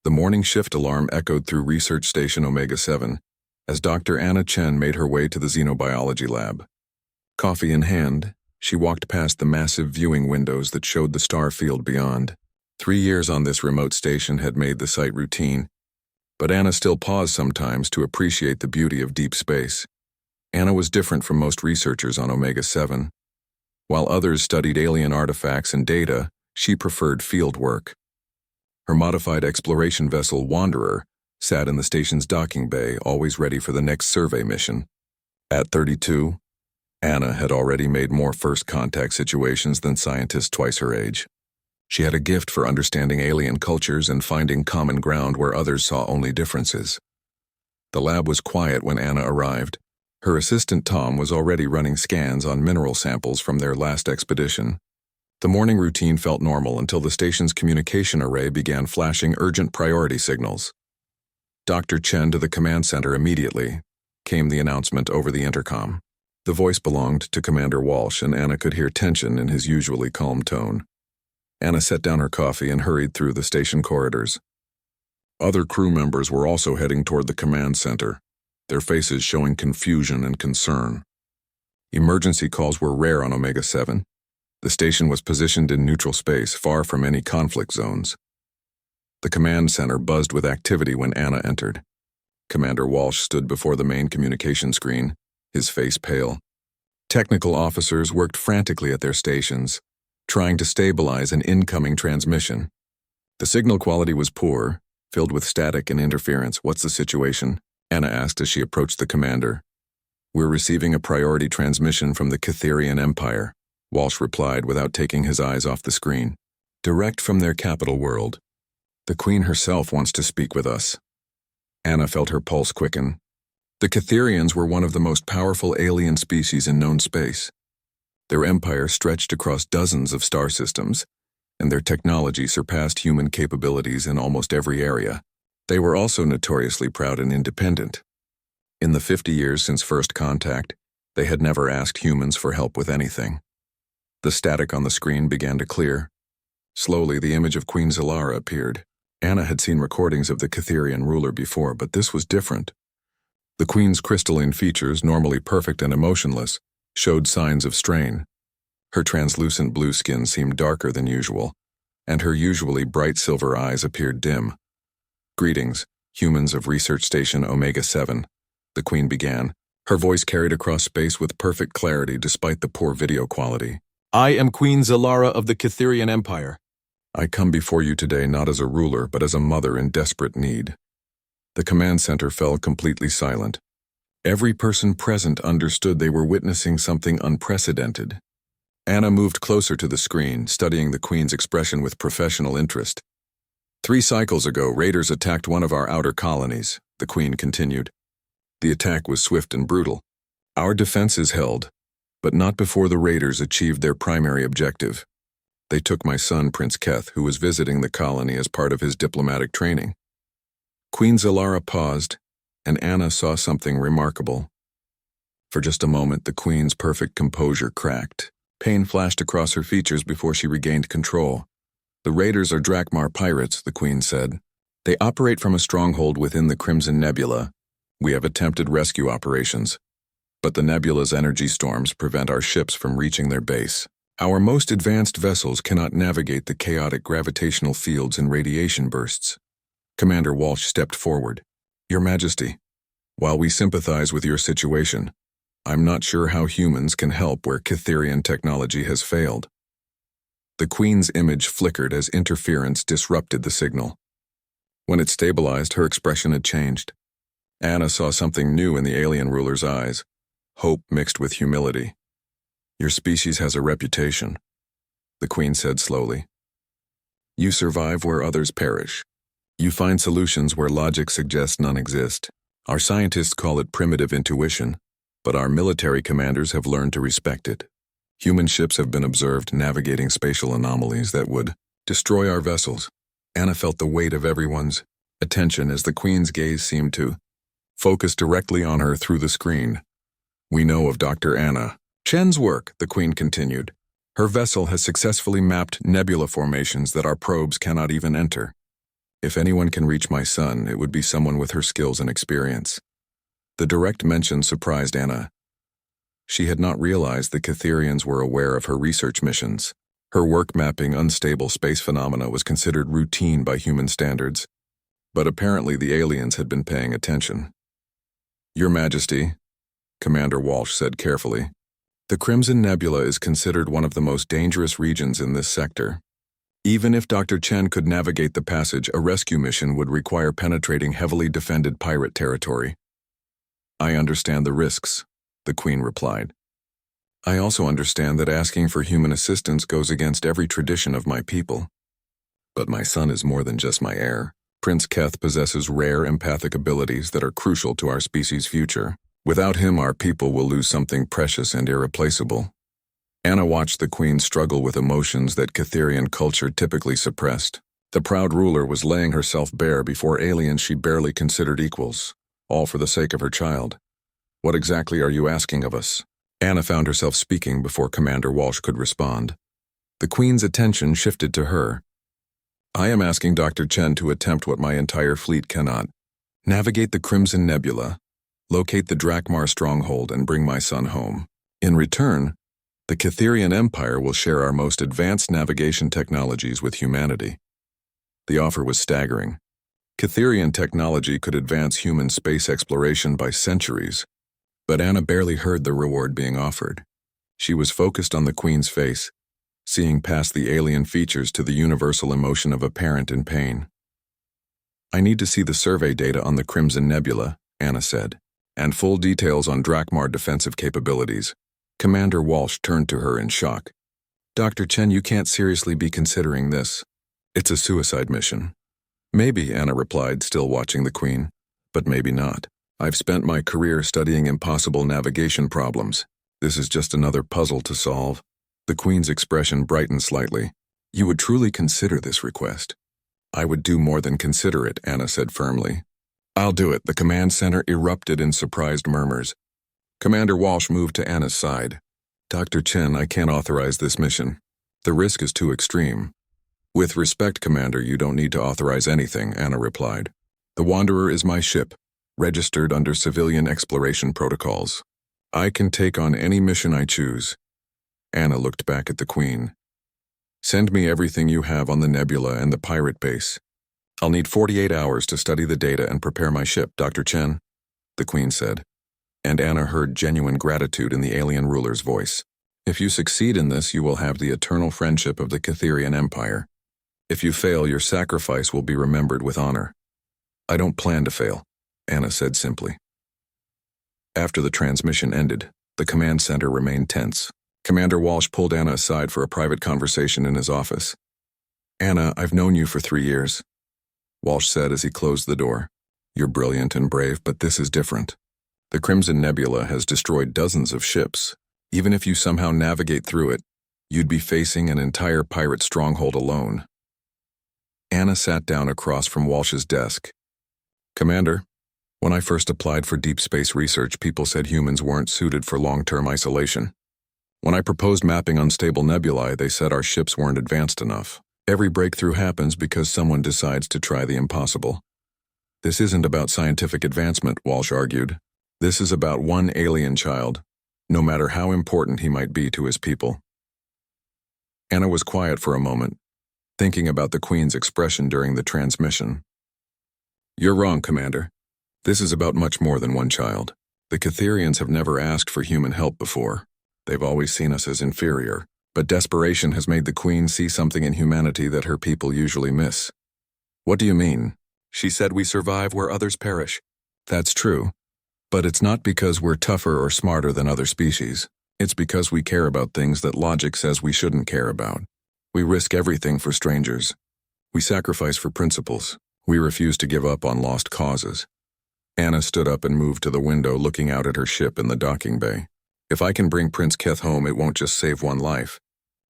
The morning shift alarm echoed through Research Station Omega-7 as Dr. Anna Chen made her way to the xenobiology lab. Coffee in hand, she walked past the massive viewing windows that showed the star field beyond. 3 years on this remote station had made the site routine, but Anna still paused sometimes to appreciate the beauty of deep space. Anna was different from most researchers on Omega-7. While others studied alien artifacts and data, she preferred field work. Her modified exploration vessel, Wanderer, sat in the station's docking bay, always ready for the next survey mission. At 32, Anna had already made more first-contact situations than scientists twice her age. She had a gift for understanding alien cultures and finding common ground where others saw only differences. The lab was quiet when Anna arrived. Her assistant Tom was already running scans on mineral samples from their last expedition. The morning routine felt normal until the station's communication array began flashing urgent priority signals. Dr. Chen to the command center immediately, came the announcement over the intercom. The voice belonged to Commander Walsh, and Anna could hear tension in his usually calm tone. Anna set down her coffee and hurried through the station corridors. Other crew members were also heading toward the command center, their faces showing confusion and concern. Emergency calls were rare on Omega-7. The station was positioned in neutral space, far from any conflict zones. The command center buzzed with activity when Anna entered. Commander Walsh stood before the main communication screen, his face pale. Technical officers worked frantically at their stations, trying to stabilize an incoming transmission. The signal quality was poor, filled with static and interference. "What's the situation?" Anna asked as she approached the commander. "We're receiving a priority transmission from the Catherian Empire," Walsh replied without taking his eyes off the screen. "Direct from their capital world. The Queen herself wants to speak with us." Anna felt her pulse quicken. The Catherians were one of the most powerful alien species in known space. Their empire stretched across dozens of star systems, and their technology surpassed human capabilities in almost every area. They were also notoriously proud and independent. In the 50 years since first contact, they had never asked humans for help with anything. The static on the screen began to clear. Slowly, the image of Queen Zalara appeared. Anna had seen recordings of the Catherian ruler before, but this was different. The Queen's crystalline features, normally perfect and emotionless, showed signs of strain. Her translucent blue skin seemed darker than usual, and her usually bright silver eyes appeared dim. "Greetings, humans of Research Station Omega-7, the Queen began. Her voice carried across space with perfect clarity despite the poor video quality. "I am Queen Zalara of the Catherian Empire. I come before you today not as a ruler, but as a mother in desperate need." The command center fell completely silent. Every person present understood they were witnessing something unprecedented. Anna moved closer to the screen, studying the Queen's expression with professional interest. "3 cycles ago, raiders attacked one of our outer colonies," the Queen continued. "The attack was swift and brutal. Our defenses held, but not before the raiders achieved their primary objective. They took my son, Prince Keth, who was visiting the colony as part of his diplomatic training." Queen Zalara paused, and Anna saw something remarkable. For just a moment, the Queen's perfect composure cracked. Pain flashed across her features before she regained control. "The raiders are Drakmar pirates," the Queen said. "They operate from a stronghold within the Crimson Nebula. We have attempted rescue operations, but the nebula's energy storms prevent our ships from reaching their base. Our most advanced vessels cannot navigate the chaotic gravitational fields and radiation bursts." Commander Walsh stepped forward. "Your Majesty, while we sympathize with your situation, I'm not sure how humans can help where Catherian technology has failed." The Queen's image flickered as interference disrupted the signal. When it stabilized, her expression had changed. Anna saw something new in the alien ruler's eyes, hope mixed with humility. "Your species has a reputation," the Queen said slowly. "You survive where others perish. You find solutions where logic suggests none exist. Our scientists call it primitive intuition, but our military commanders have learned to respect it. Human ships have been observed navigating spatial anomalies that would destroy our vessels." Anna felt the weight of everyone's attention as the Queen's gaze seemed to focus directly on her through the screen. "We know of Dr. Anna Chen's work," the Queen continued. "Her vessel has successfully mapped nebula formations that our probes cannot even enter. If anyone can reach my son, it would be someone with her skills and experience. The direct mention surprised Anna. She had not realized the Catherians were aware of her research missions. Her work mapping unstable space phenomena was considered routine by human standards, but apparently the aliens had been paying attention. Your Majesty, Commander Walsh said carefully, the Crimson Nebula is considered one of the most dangerous regions in this sector. Even if Dr. Chen could navigate the passage, a rescue mission would require penetrating heavily defended pirate territory. I understand the risks, the Queen replied. I also understand that asking for human assistance goes against every tradition of my people. But my son is more than just my heir. Prince Keth possesses rare empathic abilities that are crucial to our species' future. Without him, our people will lose something precious and irreplaceable. Anna watched the Queen struggle with emotions that Catherian culture typically suppressed. The proud ruler was laying herself bare before aliens she barely considered equals, all for the sake of her child. What exactly are you asking of us? Anna found herself speaking before Commander Walsh could respond. The Queen's attention shifted to her. I am asking Dr. Chen to attempt what my entire fleet cannot. Navigate the Crimson Nebula, locate the Drakmar stronghold, and bring my son home. In return, the Catherian Empire will share our most advanced navigation technologies with humanity. The offer was staggering. Catherian technology could advance human space exploration by centuries, but Anna barely heard the reward being offered. She was focused on the Queen's face, seeing past the alien features to the universal emotion of a parent in pain. I need to see the survey data on the Crimson Nebula, Anna said, and full details on Drakmar defensive capabilities. Commander Walsh turned to her in shock. Dr. Chen, you can't seriously be considering this. It's a suicide mission. Maybe, Anna replied, still watching the Queen, but maybe not. I've spent my career studying impossible navigation problems. This is just another puzzle to solve. The Queen's expression brightened slightly. You would truly consider this request? I would do more than consider it, Anna said firmly. I'll do it. The command center erupted in surprised murmurs. Commander Walsh moved to Anna's side. Dr. Chen, I can't authorize this mission. The risk is too extreme. With respect, Commander, you don't need to authorize anything, Anna replied. The Wanderer is my ship, registered under civilian exploration protocols. I can take on any mission I choose. Anna looked back at the Queen. Send me everything you have on the nebula and the pirate base. I'll need 48 hours to study the data and prepare my ship, Dr. Chen, the Queen said. And Anna heard genuine gratitude in the alien ruler's voice. If you succeed in this, you will have the eternal friendship of the Catherian Empire. If you fail, your sacrifice will be remembered with honor. I don't plan to fail, Anna said simply. After the transmission ended, the command center remained tense. Commander Walsh pulled Anna aside for a private conversation in his office. Anna, I've known you for 3 years, Walsh said as he closed the door. You're brilliant and brave, but this is different. The Crimson Nebula has destroyed dozens of ships. Even if you somehow navigate through it, you'd be facing an entire pirate stronghold alone. Anna sat down across from Walsh's desk. Commander, when I first applied for deep space research, people said humans weren't suited for long-term isolation. When I proposed mapping unstable nebulae, they said our ships weren't advanced enough. Every breakthrough happens because someone decides to try the impossible. This isn't about scientific advancement, Walsh argued. This is about one alien child, no matter how important he might be to his people. Anna was quiet for a moment, thinking about the Queen's expression during the transmission. You're wrong, Commander. This is about much more than one child. The Catherians have never asked for human help before. They've always seen us as inferior, but desperation has made the Queen see something in humanity that her people usually miss. What do you mean? She said we survive where others perish. That's true. But it's not because we're tougher or smarter than other species. It's because we care about things that logic says we shouldn't care about. We risk everything for strangers. We sacrifice for principles. We refuse to give up on lost causes. Anna stood up and moved to the window, looking out at her ship in the docking bay. If I can bring Prince Keth home, it won't just save one life.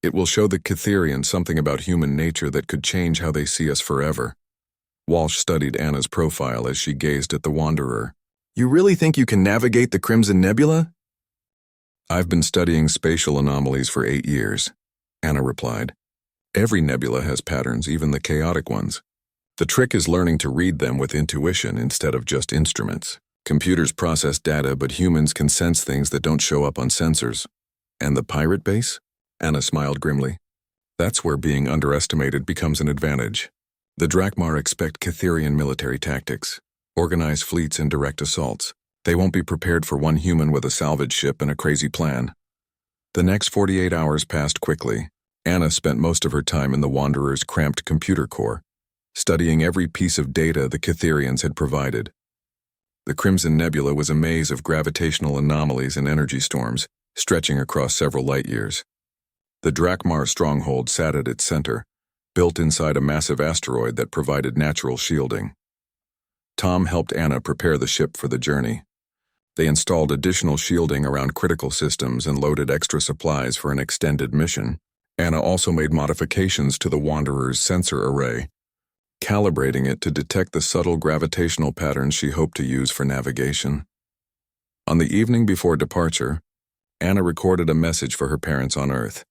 It will show the Catherians something about human nature that could change how they see us forever. Walsh studied Anna's profile as she gazed at the Wanderer. You really think you can navigate the Crimson Nebula? I've been studying spatial anomalies for 8 years, Anna replied. Every nebula has patterns, even the chaotic ones. The trick is learning to read them with intuition instead of just instruments. Computers process data, but humans can sense things that don't show up on sensors. And the pirate base? Anna smiled grimly. That's where being underestimated becomes an advantage. The Drakmar expect Catherian military tactics, organize fleets and direct assaults. They won't be prepared for one human with a salvage ship and a crazy plan. The next 48 hours passed quickly. Anna spent most of her time in the Wanderer's cramped computer core, studying every piece of data the Catherians had provided. The Crimson Nebula was a maze of gravitational anomalies and energy storms, stretching across several light-years. The Drakmar stronghold sat at its center, built inside a massive asteroid that provided natural shielding. Tom helped Anna prepare the ship for the journey. They installed additional shielding around critical systems and loaded extra supplies for an extended mission. Anna also made modifications to the Wanderer's sensor array, calibrating it to detect the subtle gravitational patterns she hoped to use for navigation. On the evening before departure, Anna recorded a message for her parents on Earth.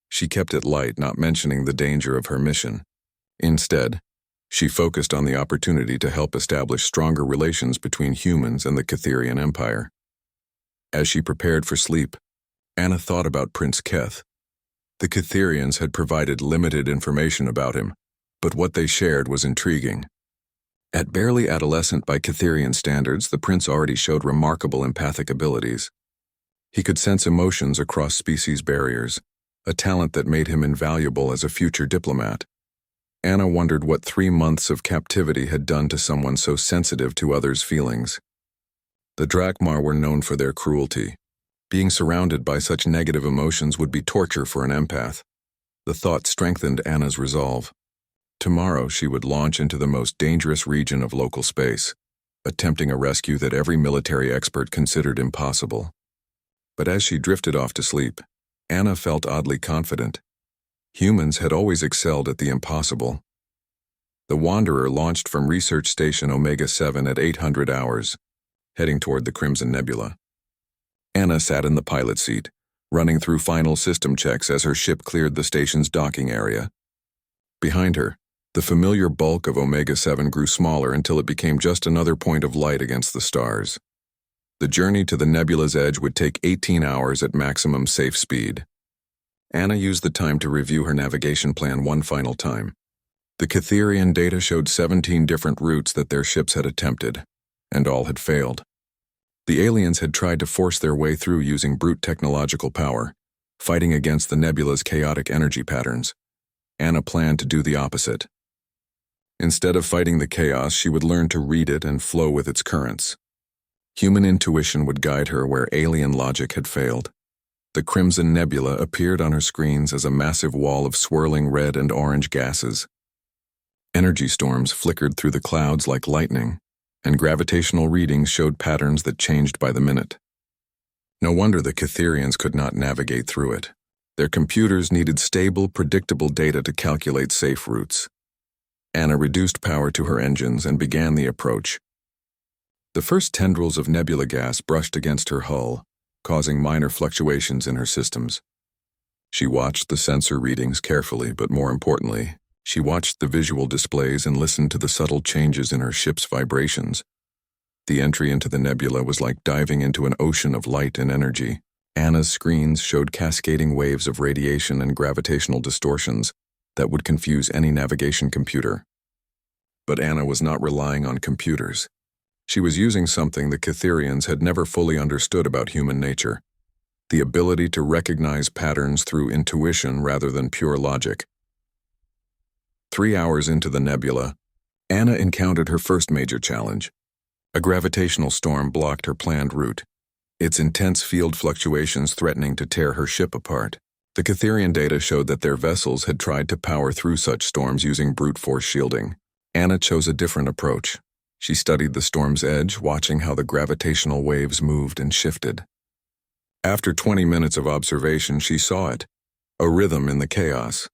She kept it light, not mentioning the danger of her mission. Instead, she focused on the opportunity to help establish stronger relations between humans and the Catherian Empire. As she prepared for sleep, Anna thought about Prince Keth. The Catherians had provided limited information about him, but what they shared was intriguing. At barely adolescent by Catherian standards, the prince already showed remarkable empathic abilities. He could sense emotions across species barriers, a talent that made him invaluable as a future diplomat. Anna wondered what 3 months of captivity had done to someone so sensitive to others' feelings. The Drakmar were known for their cruelty. Being surrounded by such negative emotions would be torture for an empath. The thought strengthened Anna's resolve. Tomorrow she would launch into the most dangerous region of local space, attempting a rescue that every military expert considered impossible. But as she drifted off to sleep, Anna felt oddly confident. Humans had always excelled at the impossible. The Wanderer launched from Research Station Omega-7 at 800 hours, heading toward the Crimson Nebula. Anna sat in the pilot seat, running through final system checks as her ship cleared the station's docking area. Behind her, the familiar bulk of Omega-7 grew smaller until it became just another point of light against the stars. The journey to the nebula's edge would take 18 hours at maximum safe speed. Anna used the time to review her navigation plan one final time. The Catherian data showed 17 different routes that their ships had attempted, and all had failed. The aliens had tried to force their way through using brute technological power, fighting against the nebula's chaotic energy patterns. Anna planned to do the opposite. Instead of fighting the chaos, she would learn to read it and flow with its currents. Human intuition would guide her where alien logic had failed. The Crimson Nebula appeared on her screens as a massive wall of swirling red and orange gases. Energy storms flickered through the clouds like lightning, and gravitational readings showed patterns that changed by the minute. No wonder the Catherians could not navigate through it. Their computers needed stable, predictable data to calculate safe routes. Anna reduced power to her engines and began the approach. The first tendrils of nebula gas brushed against her hull, causing minor fluctuations in her systems. She watched the sensor readings carefully, but more importantly, she watched the visual displays and listened to the subtle changes in her ship's vibrations. The entry into the nebula was like diving into an ocean of light and energy. Anna's screens showed cascading waves of radiation and gravitational distortions that would confuse any navigation computer. But Anna was not relying on computers. She was using something the Catherians had never fully understood about human nature: the ability to recognize patterns through intuition rather than pure logic. 3 hours into the nebula, Anna encountered her first major challenge. A gravitational storm blocked her planned route, its intense field fluctuations threatening to tear her ship apart. The Catherian data showed that their vessels had tried to power through such storms using brute force shielding. Anna chose a different approach. She studied the storm's edge, watching how the gravitational waves moved and shifted. After 20 minutes of observation, she saw it, a rhythm in the chaos.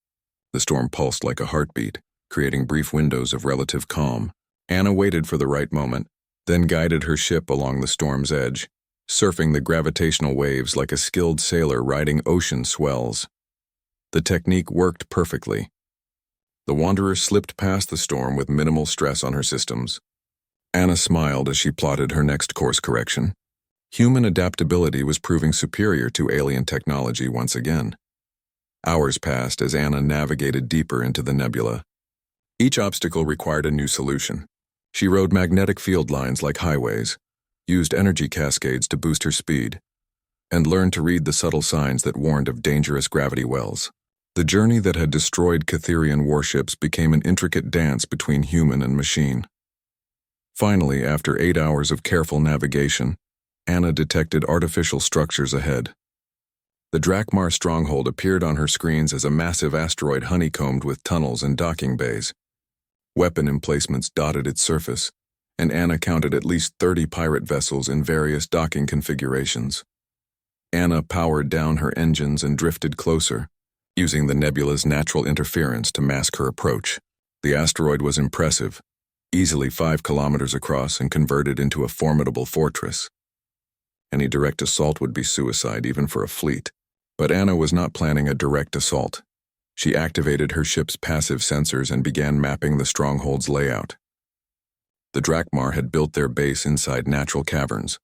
The storm pulsed like a heartbeat, creating brief windows of relative calm. Anna waited for the right moment, then guided her ship along the storm's edge, surfing the gravitational waves like a skilled sailor riding ocean swells. The technique worked perfectly. The Wanderer slipped past the storm with minimal stress on her systems. Anna smiled as she plotted her next course correction. Human adaptability was proving superior to alien technology once again. Hours passed as Anna navigated deeper into the nebula. Each obstacle required a new solution. She rode magnetic field lines like highways, used energy cascades to boost her speed, and learned to read the subtle signs that warned of dangerous gravity wells. The journey that had destroyed Catherian warships became an intricate dance between human and machine. Finally, after 8 hours of careful navigation, Anna detected artificial structures ahead. The Drakmar stronghold appeared on her screens as a massive asteroid honeycombed with tunnels and docking bays. Weapon emplacements dotted its surface, and Anna counted at least 30 pirate vessels in various docking configurations. Anna powered down her engines and drifted closer, using the nebula's natural interference to mask her approach. The asteroid was impressive, easily 5 kilometers across and converted into a formidable fortress. Any direct assault would be suicide even for a fleet, but Anna was not planning a direct assault. She activated her ship's passive sensors and began mapping the stronghold's layout. The Drakmar had built their base inside natural caverns,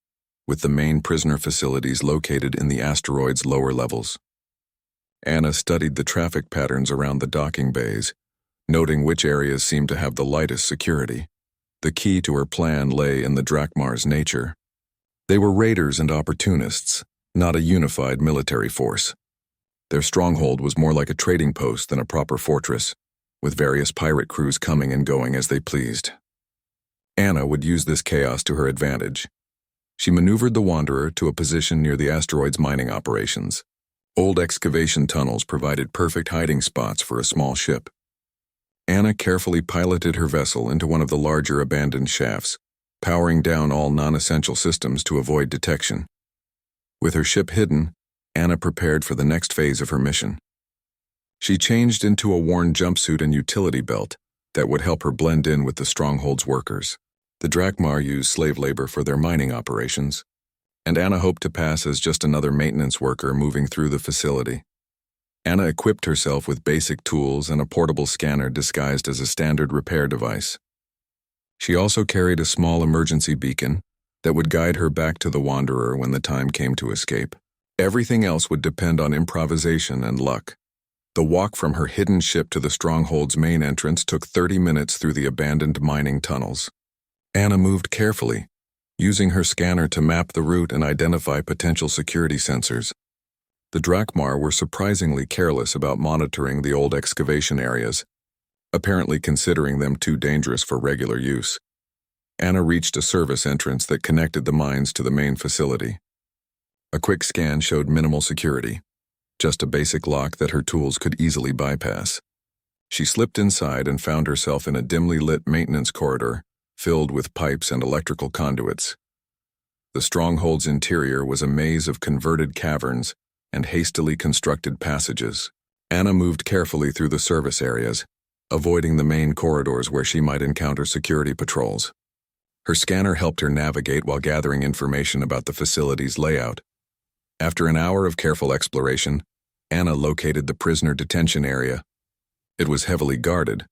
with the main prisoner facilities located in the asteroid's lower levels. Anna studied the traffic patterns around the docking bays, noting which areas seemed to have the lightest security. The key to her plan lay in the Drakmar's nature. They were raiders and opportunists, not a unified military force. Their stronghold was more like a trading post than a proper fortress, with various pirate crews coming and going as they pleased. Anna would use this chaos to her advantage. She maneuvered the Wanderer to a position near the asteroid's mining operations. Old excavation tunnels provided perfect hiding spots for a small ship. Anna carefully piloted her vessel into one of the larger abandoned shafts, powering down all non-essential systems to avoid detection. With her ship hidden, Anna prepared for the next phase of her mission. She changed into a worn jumpsuit and utility belt that would help her blend in with the stronghold's workers. The Drakmar used slave labor for their mining operations, and Anna hoped to pass as just another maintenance worker moving through the facility. Anna equipped herself with basic tools and a portable scanner disguised as a standard repair device. She also carried a small emergency beacon that would guide her back to the Wanderer when the time came to escape. Everything else would depend on improvisation and luck. The walk from her hidden ship to the stronghold's main entrance took 30 minutes through the abandoned mining tunnels. Anna moved carefully, using her scanner to map the route and identify potential security sensors. The Drakmar were surprisingly careless about monitoring the old excavation areas, apparently considering them too dangerous for regular use. Anna reached a service entrance that connected the mines to the main facility. A quick scan showed minimal security, just a basic lock that her tools could easily bypass. She slipped inside and found herself in a dimly lit maintenance corridor filled with pipes and electrical conduits. The stronghold's interior was a maze of converted caverns and hastily constructed passages. Anna moved carefully through the service areas, avoiding the main corridors where she might encounter security patrols. Her scanner helped her navigate while gathering information about the facility's layout. After an hour of careful exploration, Anna located the prisoner detention area. It was heavily guarded,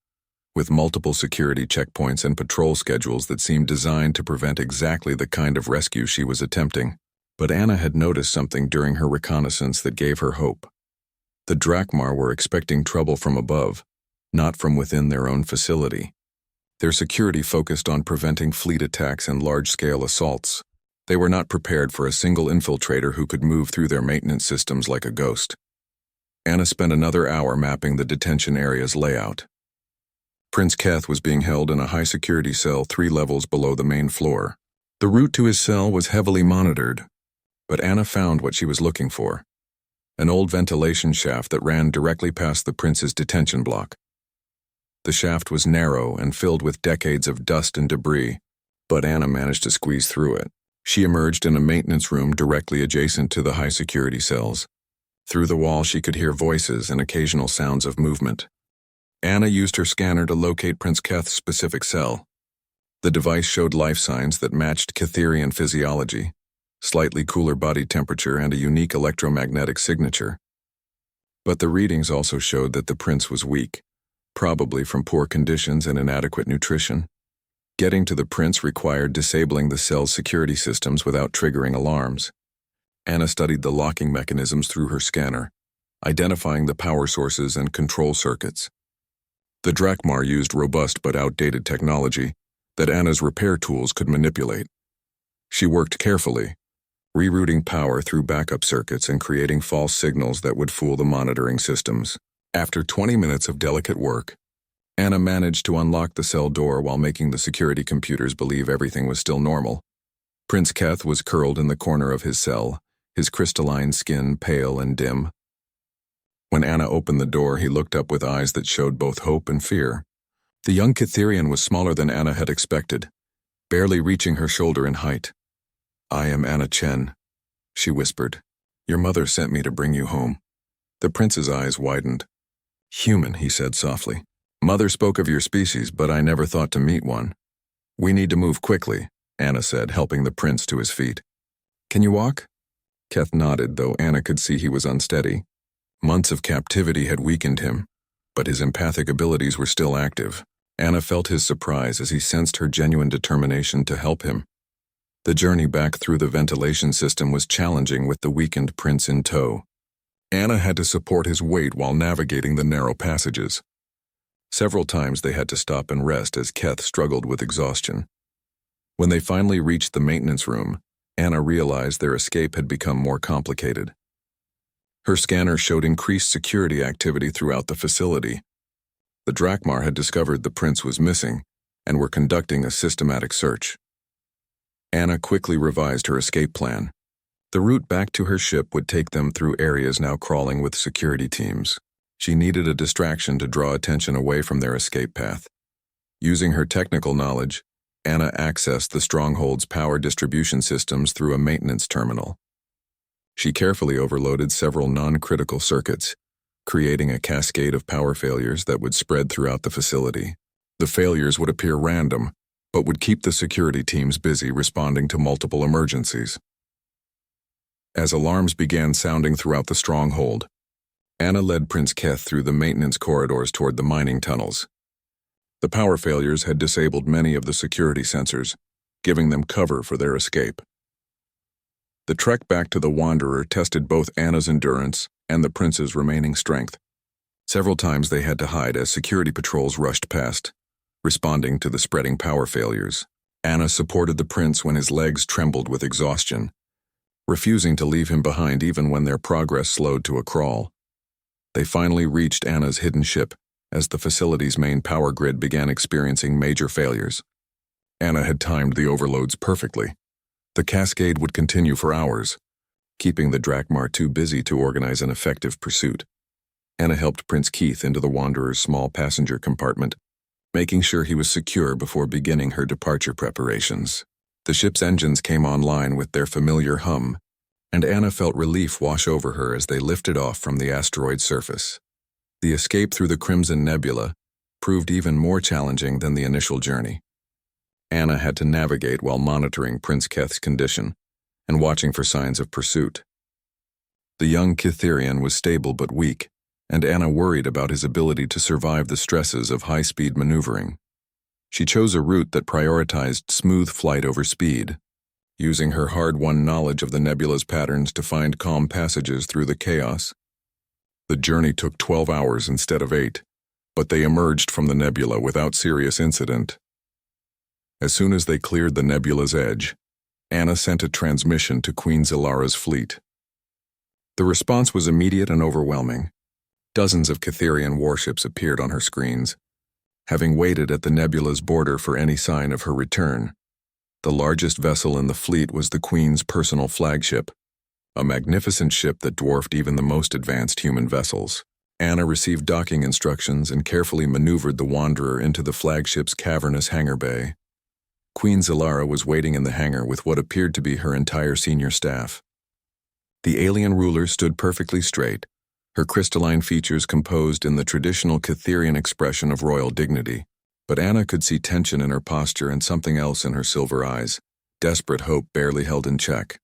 with multiple security checkpoints and patrol schedules that seemed designed to prevent exactly the kind of rescue she was attempting. But Anna had noticed something during her reconnaissance that gave her hope. The Drakmar were expecting trouble from above, not from within their own facility. Their security focused on preventing fleet attacks and large-scale assaults. They were not prepared for a single infiltrator who could move through their maintenance systems like a ghost. Anna spent another hour mapping the detention area's layout. Prince Keth was being held in a high-security cell 3 levels below the main floor. The route to his cell was heavily monitored, but Anna found what she was looking for: an old ventilation shaft that ran directly past the prince's detention block. The shaft was narrow and filled with decades of dust and debris, but Anna managed to squeeze through it. She emerged in a maintenance room directly adjacent to the high-security cells. Through the wall, she could hear voices and occasional sounds of movement. Anna used her scanner to locate Prince Keth's specific cell. The device showed life signs that matched Catherian physiology: slightly cooler body temperature and a unique electromagnetic signature. But the readings also showed that the prince was weak, probably from poor conditions and inadequate nutrition. Getting to the prince required disabling the cell's security systems without triggering alarms. Anna studied the locking mechanisms through her scanner, identifying the power sources and control circuits. The Drakmar used robust but outdated technology that Anna's repair tools could manipulate. She worked carefully, rerouting power through backup circuits and creating false signals that would fool the monitoring systems. After 20 minutes of delicate work, Anna managed to unlock the cell door while making the security computers believe everything was still normal. Prince Keth was curled in the corner of his cell, his crystalline skin pale and dim. When Anna opened the door, he looked up with eyes that showed both hope and fear. The young Kitherian was smaller than Anna had expected, barely reaching her shoulder in height. "I am Anna Chen," she whispered. "Your mother sent me to bring you home." The prince's eyes widened. "Human," he said softly. "Mother spoke of your species, but I never thought to meet one." "We need to move quickly," Anna said, helping the prince to his feet. "Can you walk?" Keth nodded, though Anna could see he was unsteady. Months of captivity had weakened him, but his empathic abilities were still active. Anna felt his surprise as he sensed her genuine determination to help him. The journey back through the ventilation system was challenging with the weakened prince in tow. Anna had to support his weight while navigating the narrow passages. Several times they had to stop and rest as Keth struggled with exhaustion. When they finally reached the maintenance room, Anna realized their escape had become more complicated. Her scanner showed increased security activity throughout the facility. The Drakmar had discovered the prince was missing and were conducting a systematic search. Anna quickly revised her escape plan. The route back to her ship would take them through areas now crawling with security teams. She needed a distraction to draw attention away from their escape path. Using her technical knowledge, Anna accessed the stronghold's power distribution systems through a maintenance terminal. She carefully overloaded several non-critical circuits, creating a cascade of power failures that would spread throughout the facility. The failures would appear random, but would keep the security teams busy responding to multiple emergencies. As alarms began sounding throughout the stronghold, Anna led Prince Keth through the maintenance corridors toward the mining tunnels. The power failures had disabled many of the security sensors, giving them cover for their escape. The trek back to the Wanderer tested both Anna's endurance and the prince's remaining strength. Several times they had to hide as security patrols rushed past, responding to the spreading power failures. Anna supported the prince when his legs trembled with exhaustion, refusing to leave him behind even when their progress slowed to a crawl. They finally reached Anna's hidden ship as the facility's main power grid began experiencing major failures. Anna had timed the overloads perfectly. The cascade would continue for hours, keeping the Drakmar too busy to organize an effective pursuit. Anna helped Prince Keith into the Wanderer's small passenger compartment, making sure he was secure before beginning her departure preparations. The ship's engines came online with their familiar hum, and Anna felt relief wash over her as they lifted off from the asteroid's surface. The escape through the Crimson Nebula proved even more challenging than the initial journey. Anna had to navigate while monitoring Prince Keth's condition and watching for signs of pursuit. The young Kitherian was stable but weak, and Anna worried about his ability to survive the stresses of high-speed maneuvering. She chose a route that prioritized smooth flight over speed, using her hard-won knowledge of the nebula's patterns to find calm passages through the chaos. The journey took 12 hours instead of 8, but they emerged from the nebula without serious incident. As soon as they cleared the nebula's edge, Anna sent a transmission to Queen Zilara's fleet. The response was immediate and overwhelming. Dozens of Kitherian warships appeared on her screens, having waited at the nebula's border for any sign of her return. The largest vessel in the fleet was the Queen's personal flagship, a magnificent ship that dwarfed even the most advanced human vessels. Anna received docking instructions and carefully maneuvered the Wanderer into the flagship's cavernous hangar bay. Queen Zilara was waiting in the hangar with what appeared to be her entire senior staff. The alien ruler stood perfectly straight, her crystalline features composed in the traditional Kitherian expression of royal dignity. But Anna could see tension in her posture and something else in her silver eyes, desperate hope barely held in check.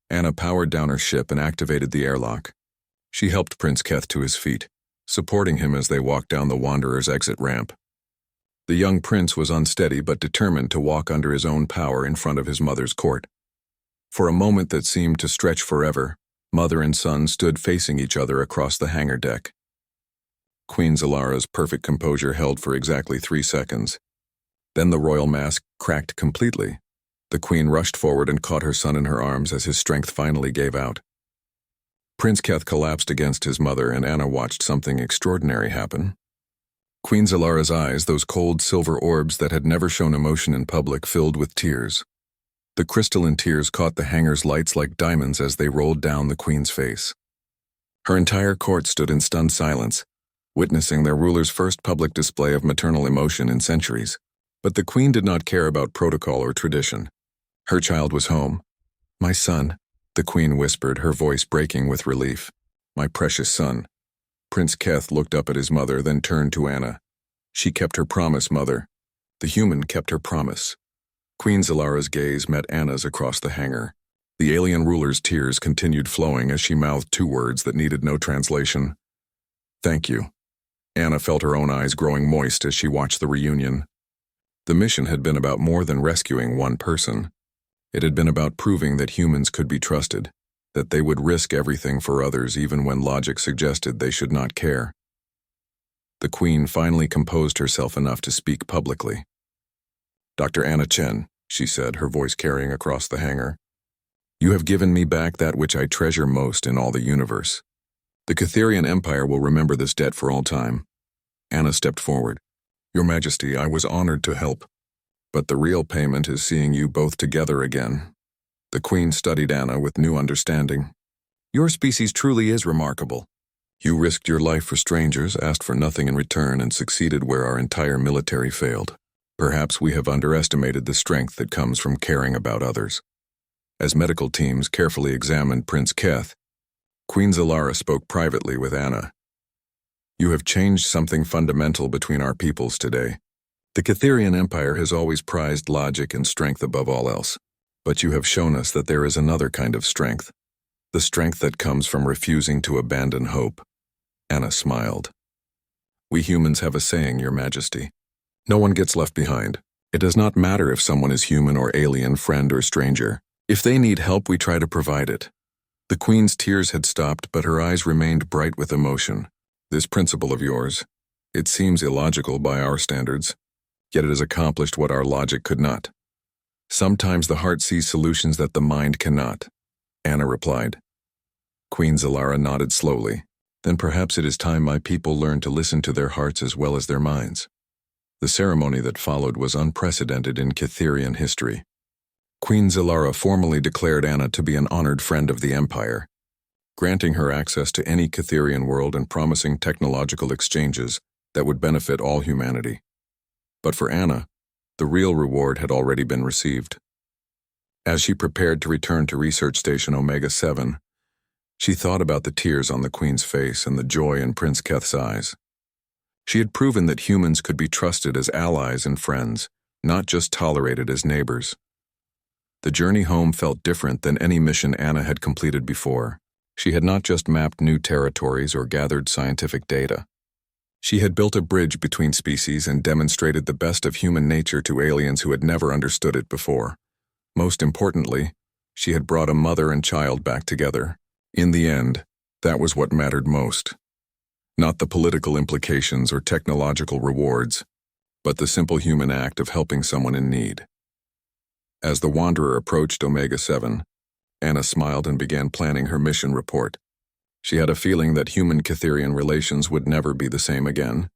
Anna powered down her ship and activated the airlock. She helped Prince Keth to his feet, supporting him as they walked down the Wanderer's exit ramp. The young prince was unsteady but determined to walk under his own power in front of his mother's court. For a moment that seemed to stretch forever, mother and son stood facing each other across the hangar deck. Queen Zalara's perfect composure held for exactly 3 seconds. Then the royal mask cracked completely. The queen rushed forward and caught her son in her arms as his strength finally gave out. Prince Keth collapsed against his mother, and Anna watched something extraordinary happen. Queen Zalara's eyes, those cold silver orbs that had never shown emotion in public, filled with tears. The crystalline tears caught the hangar's lights like diamonds as they rolled down the queen's face. Her entire court stood in stunned silence, witnessing their ruler's first public display of maternal emotion in centuries. But the queen did not care about protocol or tradition. Her child was home. "My son," the queen whispered, her voice breaking with relief. "My precious son." Prince Keth looked up at his mother, then turned to Anna. "She kept her promise, mother. The human kept her promise." Queen Zalara's gaze met Anna's across the hangar. The alien ruler's tears continued flowing as she mouthed 2 words that needed no translation. "Thank you." Anna felt her own eyes growing moist as she watched the reunion. The mission had been about more than rescuing one person. It had been about proving that humans could be trusted, that they would risk everything for others even when logic suggested they should not care. The queen finally composed herself enough to speak publicly. "Dr. Anna Chen," she said, her voice carrying across the hangar, "you have given me back that which I treasure most in all the universe. The Catherian Empire will remember this debt for all time." Anna stepped forward. "Your Majesty, I was honored to help. But the real payment is seeing you both together again." The queen studied Anna with new understanding. "Your species truly is remarkable. You risked your life for strangers, asked for nothing in return, and succeeded where our entire military failed. Perhaps we have underestimated the strength that comes from caring about others." As medical teams carefully examined Prince Keth, Queen Zalara spoke privately with Anna. "You have changed something fundamental between our peoples today. The Catherian Empire has always prized logic and strength above all else, but you have shown us that there is another kind of strength, the strength that comes from refusing to abandon hope." Anna smiled. "We humans have a saying, Your Majesty. No one gets left behind. It does not matter if someone is human or alien, friend or stranger. If they need help, we try to provide it." The queen's tears had stopped, but her eyes remained bright with emotion. "This principle of yours, it seems illogical by our standards, yet it has accomplished what our logic could not. Sometimes the heart sees solutions that the mind cannot," Anna replied. Queen Zalara nodded slowly. "Then perhaps it is time my people learned to listen to their hearts as well as their minds." The ceremony that followed was unprecedented in Catherian history. Queen Zalara formally declared Anna to be an honored friend of the Empire, granting her access to any Catherian world and promising technological exchanges that would benefit all humanity. But for Anna, the real reward had already been received. As she prepared to return to Research Station Omega-7, she thought about the tears on the Queen's face and the joy in Prince Keth's eyes. She had proven that humans could be trusted as allies and friends, not just tolerated as neighbors. The journey home felt different than any mission Anna had completed before. She had not just mapped new territories or gathered scientific data. She had built a bridge between species and demonstrated the best of human nature to aliens who had never understood it before. Most importantly, she had brought a mother and child back together. In the end, that was what mattered most. Not the political implications or technological rewards, but the simple human act of helping someone in need. As the Wanderer approached Omega-7, Anna smiled and began planning her mission report. She had a feeling that human-Catherian relations would never be the same again.